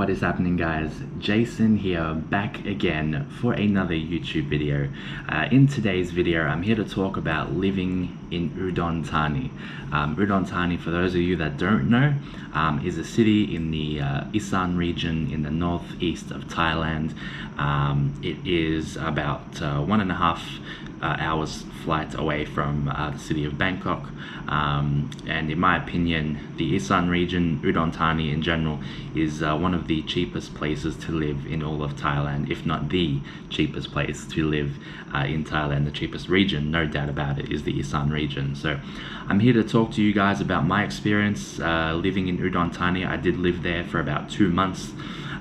What is happening, guys? Jason here, back again for another YouTube video. In today's video, I'm here to talk about living in Udon Thani. Udon Thani, for those of you that don't know, is a city in the Isaan region in the northeast of Thailand. It is about 1.5 hours flight away from the city of Bangkok, and in my opinion, the Isaan region, Udon Thani in general, is one of the cheapest places to live in all of Thailand, if not the cheapest place to live in Thailand. The cheapest region, no doubt about it, is the Isaan region. So I'm here to talk to you guys about my experience living in Udon Thani. I did live there for about 2 months.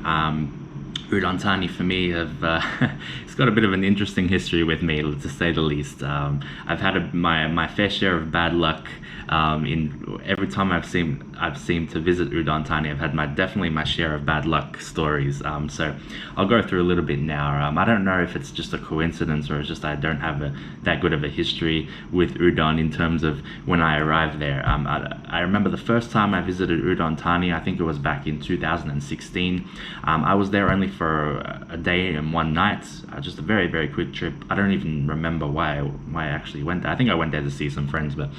Udon Thani for me it's got a bit of an interesting history with me, to say the least. I've had my fair share of bad luck. In every time I've seemed to visit Udon Thani, I've had definitely my share of bad luck stories. So I'll go through a little bit now. I don't know if it's just a coincidence or it's just I don't have that good of a history with Udon in terms of when I arrived there. I remember the first time I visited Udon Thani, I think it was back in 2016. I was there only for a day and 1 night, just a very, very quick trip. I don't even remember why I actually went there. I think I went there to see some friends, but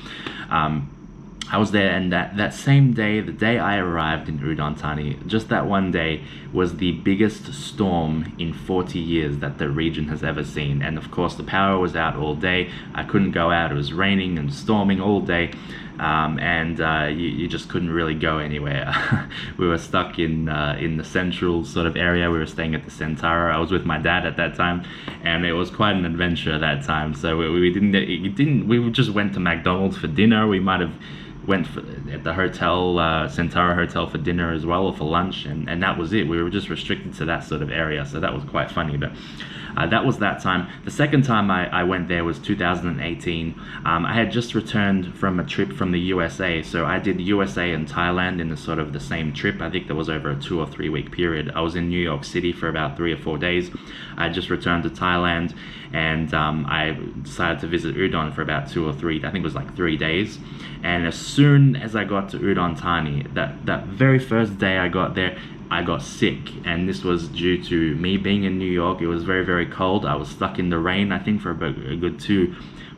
I was there, and that same day, the day I arrived in Udon Thani, just that one day was the biggest storm in 40 years that the region has ever seen. And of course the power was out all day. I couldn't go out. It was raining and storming all day, and you just couldn't really go anywhere. We were stuck in the central sort of area. We were staying at the Centaur. I was with my dad at that time, and it was quite an adventure that time. So we just went to McDonald's for dinner. We might have went at the hotel, Centaur Hotel, for dinner as well, or for lunch, and that was it. We were just restricted to that sort of area, so that was quite funny. But that was that time. The second time I went there was 2018. I had just returned from a trip from the USA, so I did USA and Thailand in the same trip. I think that was over a 2 or 3 week period. I was in New York City for about 3 or 4 days. I just returned to Thailand, and I decided to visit Udon for about 2 or 3, I think it was like 3 days. And as soon as I got to Udon Thani, that very first day I got there, I got sick, and this was due to me being in New York. It was very, very cold. I was stuck in the rain, I think, for about a good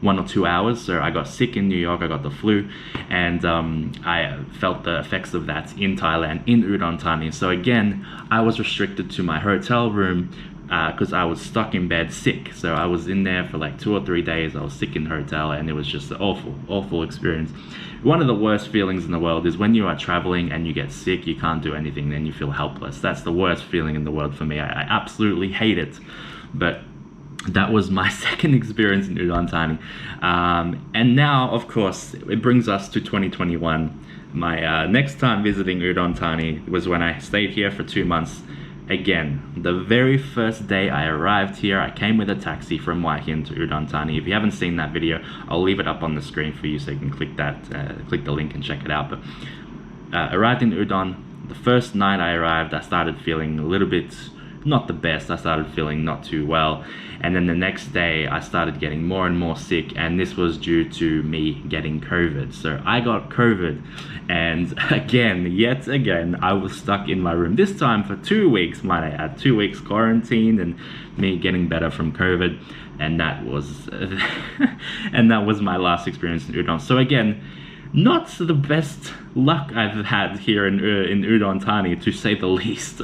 1 or 2 hours. So I got sick in New York. I got the flu, and I felt the effects of that in Thailand, in Udon Thani. So again, I was restricted to my hotel room because I was stuck in bed sick. So I was in there for like 2 or 3 days. I was sick in the hotel, and it was just an awful experience. One of the worst feelings in the world is when you are traveling and you get sick, you can't do anything, then you feel helpless. That's the worst feeling in the world for me. I absolutely hate it. But that was my second experience in Udon Thani. And now, of course, it brings us to 2021. My next time visiting Udon Thani was when I stayed here for 2 months. Again, the very first day I arrived here, I came with a taxi from Hua Hin to Udon Thani. If you haven't seen that video, I'll leave it up on the screen for you so you can click the link and check it out. But arrived in Udon, the first night I arrived, I started feeling a little bit not the best. I started feeling not too well, and then the next day I started getting more and more sick, and this was due to me getting COVID. So I got COVID, and yet again I was stuck in my room, this time for 2 weeks, might I add. 2 weeks quarantine and me getting better from COVID, and that was my last experience in Udon. So again, not the best luck I've had here in Udon Thani, to say the least.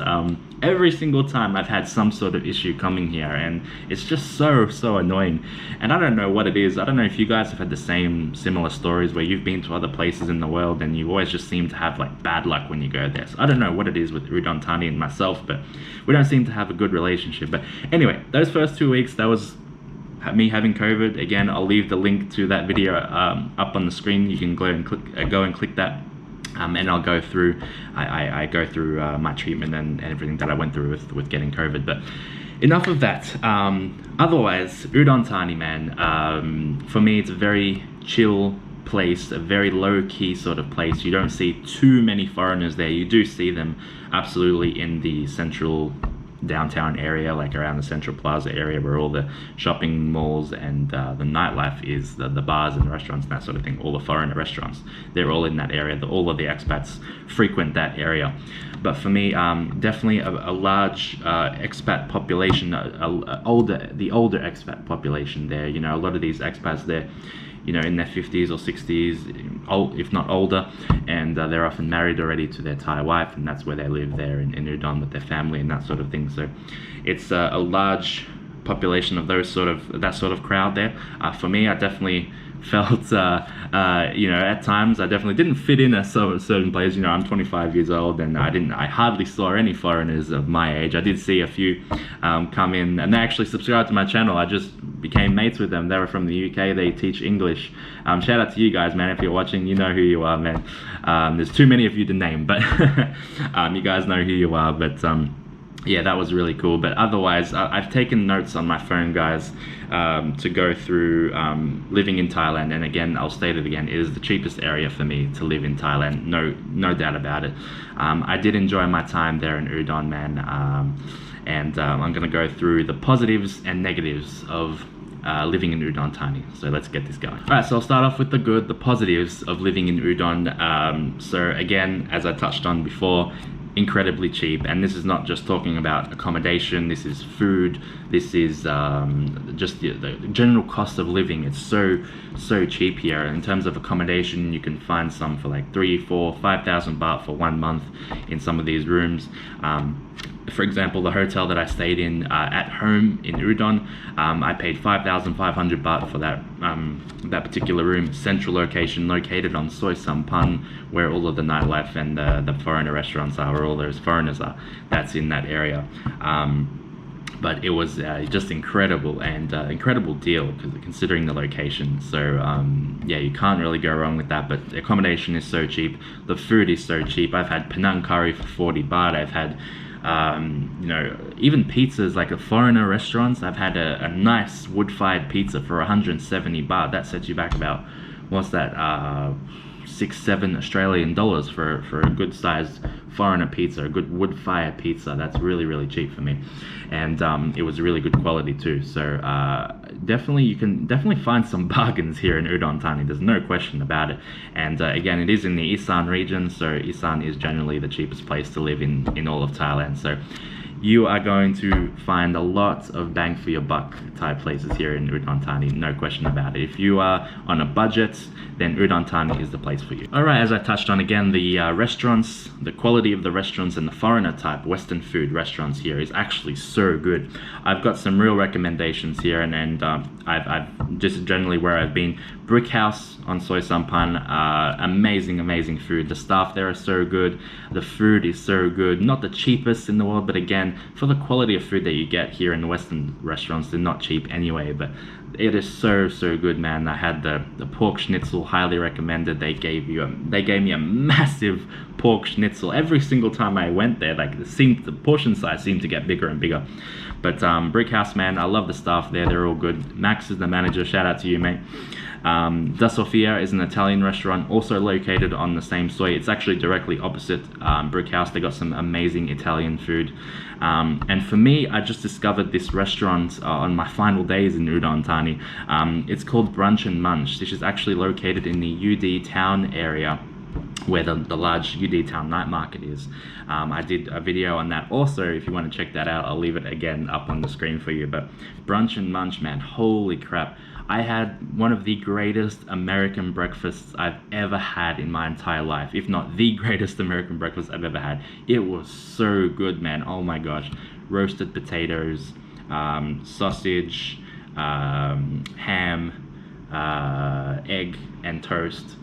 Every single time I've had some sort of issue coming here, and it's just so annoying. And I don't know what it is. I don't know if you guys have had the similar stories where you've been to other places in the world and you always just seem to have like bad luck when you go there. So I don't know what it is with Udon Thani and myself, but we don't seem to have a good relationship. But anyway, those first 2 weeks, that was me having COVID. Again, I'll leave the link to that video up on the screen. You can go and click that, and I'll go through. I go through my treatment and everything that I went through with getting COVID. But enough of that. Otherwise, Udon Thani, man, for me, it's a very chill place, a very low-key sort of place. You don't see too many foreigners there. You do see them absolutely in the central downtown area, like around the Central Plaza area where all the shopping malls and the nightlife is, the bars and restaurants and that sort of thing, all the foreigner restaurants, they're all in that area. All of the expats frequent that area. But for me, definitely a large expat population, the older expat population there. You know, a lot of these expats there, you know, in their 50s or 60s, if not older, and they're often married already to their Thai wife, and that's where they live there in Udon with their family and that sort of thing. So it's a large population of that sort of crowd there. For me, I definitely felt you know, at times I definitely didn't fit in a certain place. You know, I'm 25 years old, and I hardly saw any foreigners of my age. I did see a few come in, and they actually subscribed to my channel. I just became mates with them. They were from the UK. They teach English. Shout out to you guys, man. If you're watching, you know who you are, man. There's too many of you to name, but you guys know who you are. But yeah, that was really cool. But otherwise, I've taken notes on my phone, guys, to go through living in Thailand. And again, I'll state it again, it is the cheapest area for me to live in Thailand. No doubt about it. I did enjoy my time there in Udon, man. And I'm going to go through the positives and negatives of living in Udon Thani. So let's get this going. Alright, so I'll start off with the positives of living in Udon. So again, as I touched on before, incredibly cheap. And this is not just talking about accommodation, this is food, this is just the general cost of living. It's so cheap here. In terms of accommodation, you can find some for like 3, 4, 5,000 baht for 1 month in some of these rooms. For example, the hotel that I stayed in at home in Udon, I paid 5,500 baht for that particular room. Central location, located on Soi Sampan, where all of the nightlife and the foreigner restaurants are, where all those foreigners are. That's in that area. But it was just incredible, and incredible deal considering the location. So yeah, you can't really go wrong with that. But the accommodation is so cheap, the food is so cheap. I've had Penang curry for 40 baht. I've had you know, even pizzas, like at foreigner restaurants. I've had a nice wood-fired pizza for 170 baht. That sets you back about, what's that, 6-7 Australian dollars for a good sized foreigner pizza, a good wood-fired pizza. That's really cheap for me, and it was really good quality too. So definitely, you can definitely find some bargains here in Udon Thani. There's no question about it. And again, it is in the Isaan region, so Isaan is generally the cheapest place to live in all of Thailand. So you are going to find a lot of bang for your buck type places here in Udon Thani, no question about it. If you are on a budget, then Udon Thani is the place for you. Alright, as I touched on again, the restaurants, the quality of the restaurants and the foreigner type Western food restaurants here is actually so good. I've got some real recommendations here, and I've just generally where I've been. Brick House on Soi Sampan, amazing food. The staff there are so good, the food is so good. Not the cheapest in the world, but again, for the quality of food that you get here in the Western restaurants, they're not cheap anyway, but it is so good, man. I had the pork schnitzel, highly recommended. They gave me a massive pork schnitzel every single time I went there. Like the portion size seemed to get bigger and bigger. But Brick House, man, I love the staff there. They're all good. Max is the manager. Shout out to you, mate. Da Sofia is an Italian restaurant, also located on the same Soi. It's actually directly opposite Brick House. They got some amazing Italian food. And for me, I just discovered this restaurant on my final days in Udon Thani. It's called Brunch and Munch. This is actually located in the UD town area, where the large UD town night market is. I did a video on that also. If you want to check that out, I'll leave it again up on the screen for you. But Brunch and Munch, man, holy crap. I had one of the greatest American breakfasts I've ever had in my entire life, if not the greatest American breakfast I've ever had. It was so good, man. Oh my gosh. Roasted potatoes, sausage, ham, egg and toast.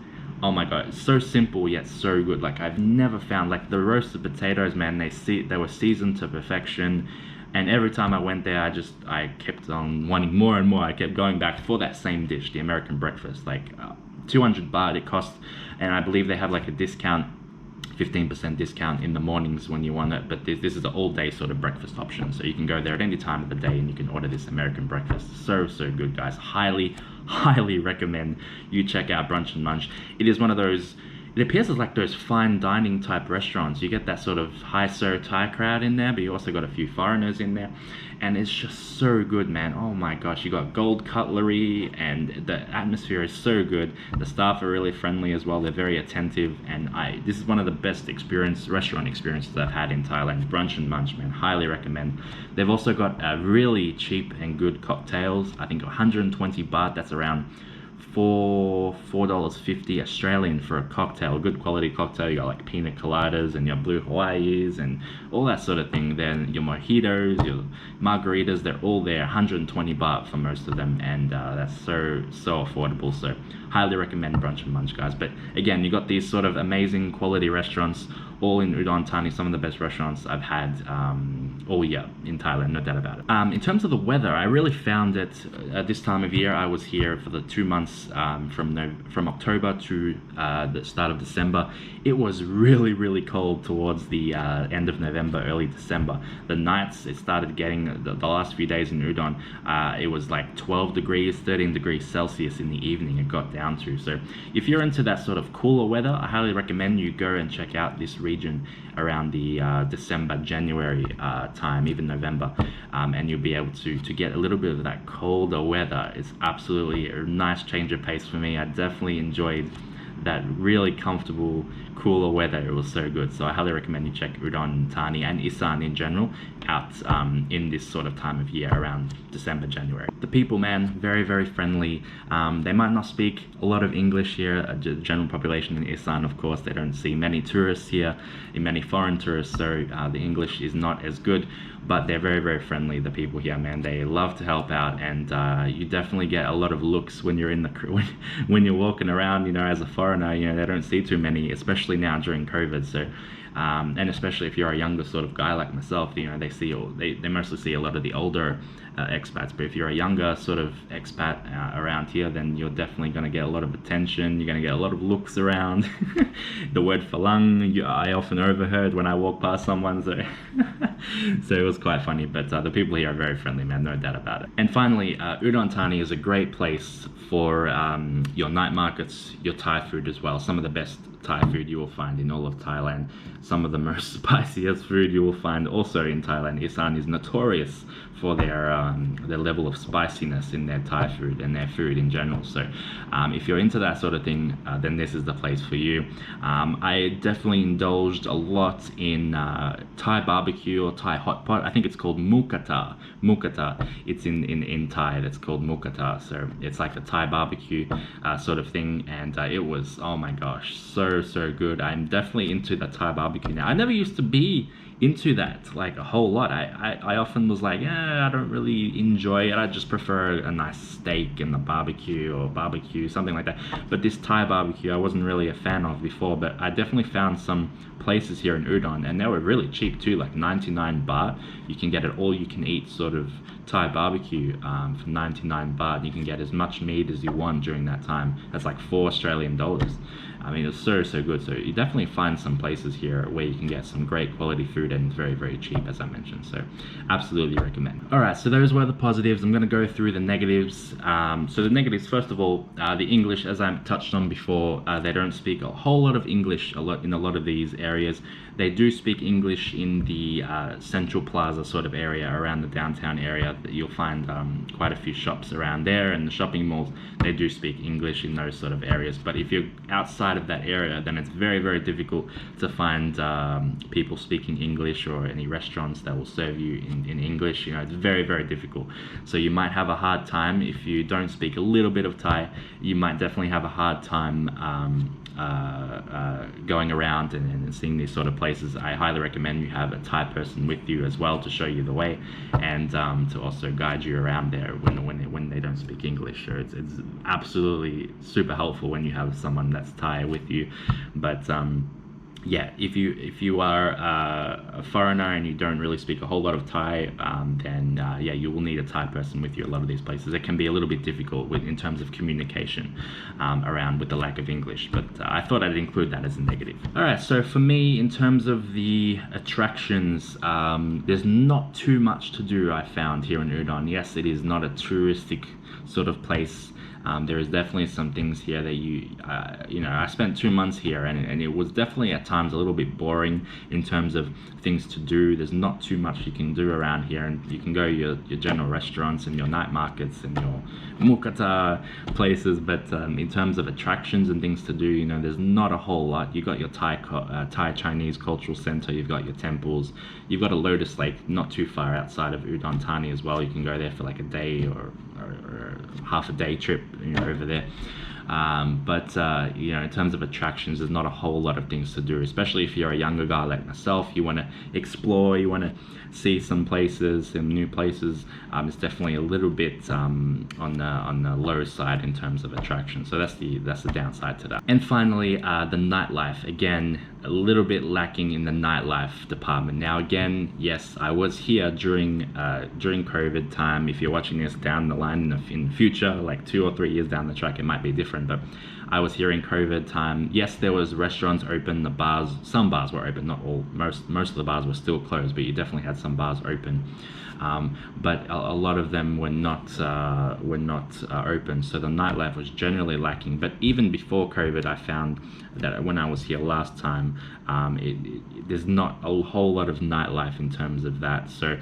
Oh my god, it's so simple yet so good. Like, I've never found, like, the roasted potatoes, man, they were seasoned to perfection. And every time I went there, I kept on wanting more and more. I kept going back for that same dish, the American breakfast. Like 200 baht it cost, and I believe they have like a discount, 15% discount in the mornings when you want it. But this is an all-day sort of breakfast option, so you can go there at any time of the day and you can order this American breakfast. So good, guys. Highly recommend you check out Brunch and Munch. It is one of those, it appears as like those fine dining type restaurants. You get that sort of high so Thai crowd in there, but you also got a few foreigners in there, and it's just so good, man. Oh my gosh, you got gold cutlery, and the atmosphere is so good. The staff are really friendly as well. They're very attentive, and this is one of the best restaurant experiences I've had in Thailand. Brunch and Munch, man, highly recommend. They've also got really cheap and good cocktails. I think 120 baht, that's around $4.50 Australian for a cocktail, a good quality cocktail. You got like pina coladas and your blue Hawaiis and all that sort of thing. Then your mojitos, your margaritas, they're all there. 120 baht for most of them, and that's so affordable. So highly recommend Brunch and Munch, guys. But again, you got these sort of amazing quality restaurants all in Udon Thani, some of the best restaurants I've had all year in Thailand, no doubt about it. In terms of the weather, I really found it at this time of year. I was here for the 2 months from October to the start of December. It was really cold towards the end of November, early December. The nights, it started getting, the last few days in Udon, it was like 12 degrees, 13 degrees Celsius in the evening it got down to. So if you're into that sort of cooler weather, I highly recommend you go and check out this region around the December, January time, even November, and you'll be able to get a little bit of that colder weather. It's absolutely a nice change of pace for me. I definitely enjoyed that really comfortable, cooler weather. It was so good. So I highly recommend you check Udon Thani and Isaan in general out in this sort of time of year around December, January. The people, man, very friendly. They might not speak a lot of English here. The general population in Isaan, of course, they don't see many tourists here, many foreign tourists, so the English is not as good, but they're very friendly, the people here, man. They love to help out, and you definitely get a lot of looks when you're in the when you're walking around, you know, as a foreigner. You know, they don't see too many, especially now during COVID. So and especially if you're a younger sort of guy like myself, you know, they mostly see a lot of the older expats. But if you're a younger sort of expat around here, then you're definitely going to get a lot of attention. You're going to get a lot of looks around. The word falang, I often overheard when I walk past someone, so so it was quite funny. But the people here are very friendly, man, no doubt about it. And finally, Udon Thani is a great place for your night markets, your Thai food as well. Some of the best Thai food you will find in all of Thailand. Some of the most spiciest food you will find also in Thailand. Isaan is notorious for their level of spiciness in their Thai food and their food in general. So if you're into that sort of thing, then this is the place for you. I definitely indulged a lot in Thai barbecue or Thai hot pot. I think it's called mukata. It's in Thai, that's called mukata. So it's like a Thai barbecue sort of thing, and it was, oh my gosh, so good. I'm definitely into the Thai barbecue now. I never used to be into that like a whole lot. I often was like, I don't really enjoy it. I just prefer a nice steak and the barbecue or barbecue, something like that. But this Thai barbecue I wasn't really a fan of before, but I definitely found some places here in Udon, and they were really cheap too, like 99 baht. You can get it all you can eat sort of Thai barbecue for 99 baht. You can get as much meat as you want during that time. That's like $4 Australian. I mean, it's so good. So you definitely find some places here where you can get some great quality food and very cheap, as I mentioned. So absolutely recommend. All right, so those were the positives. I'm going to go through the negatives. So the negatives, first of all, the English, as I touched on before, they don't speak a whole lot of English in a lot of these areas. They do speak English in the Central Plaza sort of area around the downtown area. You'll find quite a few shops around there, and the shopping malls, they do speak English in those sort of areas. But if you're outside of that area, then it's very difficult to find people speaking English or any restaurants that will serve you in English. You know, it's very difficult. So you might have a hard time if you don't speak a little bit of Thai. You might definitely have a hard time going around and seeing these sort of places. I highly recommend you have a Thai person with you as well to show you the way, and to also guide you around there when they don't speak English. So it's absolutely super helpful when you have someone that's Thai with you. But yeah, if you are a foreigner and you don't really speak a whole lot of Thai, then yeah, you will need a Thai person with you. A lot of these places, it can be a little bit difficult in terms of communication around with the lack of English. But I thought I'd include that as a negative. All right, so for me, in terms of the attractions, there's not too much to do, I found, here in Udon. Yes, it is not a touristic sort of place. There is definitely some things here that you know, I spent 2 months here, and it was definitely at times a little bit boring in terms of things to do. There's not too much you can do around here, and you can go your general restaurants and your night markets and your mukata places, but in terms of attractions and things to do, you know, there's not a whole lot. You've got your Thai Chinese cultural center, you've got your temples, you've got a Lotus Lake not too far outside of Udon Thani as well. You can go there for like a day or half a day trip, you know, over there. But you know, in terms of attractions, there's not a whole lot of things to do, especially if you're a younger guy like myself. You want to explore, you want to see some places, some new places. It's definitely a little bit on the low side in terms of attractions, so that's the downside to that. And finally, the nightlife. Again, a little bit lacking in the nightlife department. Now again, yes, I was here during COVID time. If you're watching this down the line in the future, like 2 or 3 years down the track, it might be different, but I was here in COVID time. Yes, there was restaurants open, the bars, some bars were open, not all. Most of the bars were still closed, but you definitely had some bars open. But a lot of them were not open, so the nightlife was generally lacking. But even before COVID, I found that when I was here last time, there's not a whole lot of nightlife in terms of that. So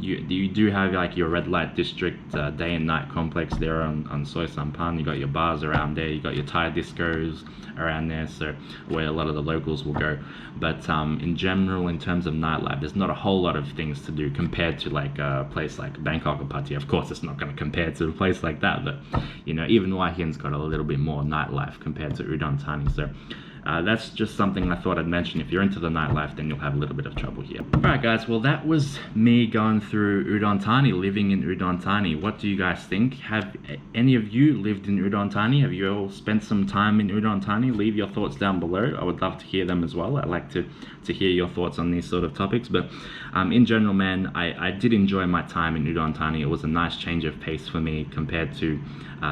you do have like your red light district, day and night complex there on Soi Sampan. You got your bars around there, you got your Thai discos around there, so where a lot of the locals will go. But in general, in terms of nightlife, there's not a whole lot of things to do compared to like a place like Bangkok or Pattaya. Of course, it's not going to compare to a place like that, but you know, even Hua Hin's got a little bit more nightlife compared to Udon Thani. So that's just something I thought I'd mention. If you're into the nightlife, then you'll have a little bit of trouble here. Alright guys, well that was me going through Udon Thani, living in Udon Thani. What do you guys think? Have any of you lived in Udon Thani? Have you all spent some time in Udon Thani? Leave your thoughts down below. I would love to hear them as well. I'd like to hear your thoughts on these sort of topics. But in general, man, I did enjoy my time in Udon Thani. It was a nice change of pace for me compared to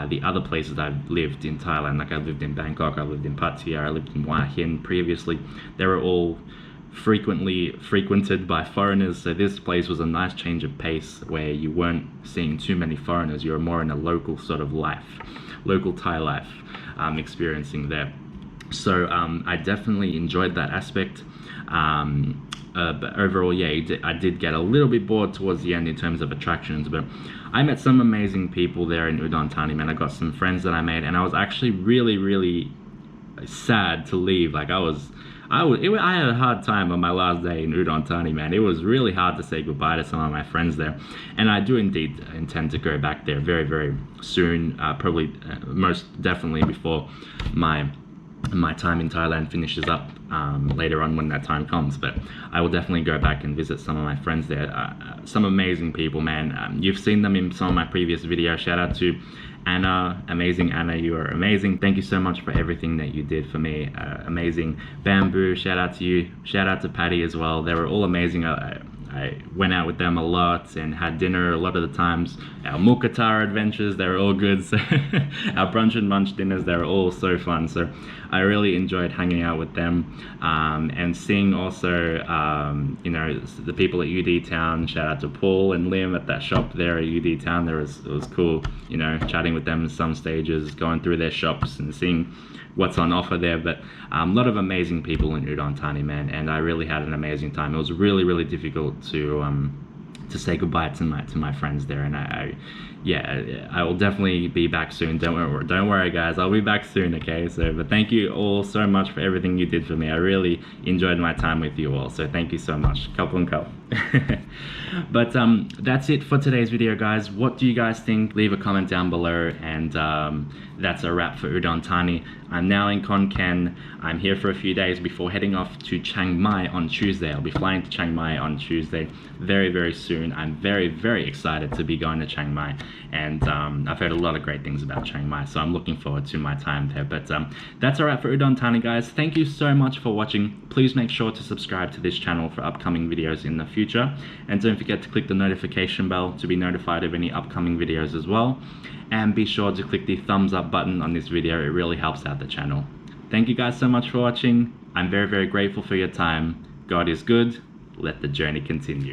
the other places I've lived in Thailand. Like I lived in Bangkok, I lived in Pattaya, I lived in Hua Hin previously. They were all frequently frequented by foreigners, so this place was a nice change of pace where you weren't seeing too many foreigners. You were more in a local sort of life, local Thai life experiencing there. So I definitely enjoyed that aspect. But overall, yeah, I did get a little bit bored towards the end in terms of attractions, but I met some amazing people there in Udon Thani, man. I got some friends that I made, and I was actually really sad to leave. Like I had a hard time on my last day in Udon Thani, man. It was really hard to say goodbye to some of my friends there, and I do indeed intend to go back there very soon, probably most definitely before my time in Thailand finishes up later on when that time comes. But I will definitely go back and visit some of my friends there. Some amazing people, man. You've seen them in some of my previous videos. Shout out to Anna, amazing Anna, you are amazing. Thank you so much for everything that you did for me. Amazing. Bamboo, shout out to you. Shout out to Patty as well. They were all amazing. I went out with them a lot and had dinner a lot of the times. Our Mukata adventures, they were all good. So our brunch and munch dinners, they were all so fun. So I really enjoyed hanging out with them and seeing also, you know, the people at UD Town. Shout out to Paul and Liam at that shop there at UD Town. It was cool, you know, chatting with them in some stages, going through their shops and seeing what's on offer there. But a lot of amazing people in Udon Thani, man, and I really had an amazing time. It was really difficult to say goodbye to my friends there, and I will definitely be back soon. Don't worry guys, I'll be back soon, okay? So but thank you all so much for everything you did for me. I really enjoyed my time with you all, so thank you so much. Kapun kap. But that's it for today's video, guys. What do you guys think? Leave a comment down below, and that's a wrap for Udon Thani. I'm now in Khon Kaen. I'm here for a few days before heading off to Chiang Mai on Tuesday. I'll be flying to Chiang Mai on Tuesday very soon. I'm very excited to be going to Chiang Mai, and I've heard a lot of great things about Chiang Mai, so I'm looking forward to my time there. But that's a wrap for Udon Thani, guys. Thank you so much for watching. Please make sure to subscribe to this channel for upcoming videos in the future, and don't forget to click the notification bell to be notified of any upcoming videos as well. And be sure to click the thumbs up button on this video. It really helps out the channel. Thank you guys so much for watching. I'm very grateful for your time. God is good. Let the journey continue.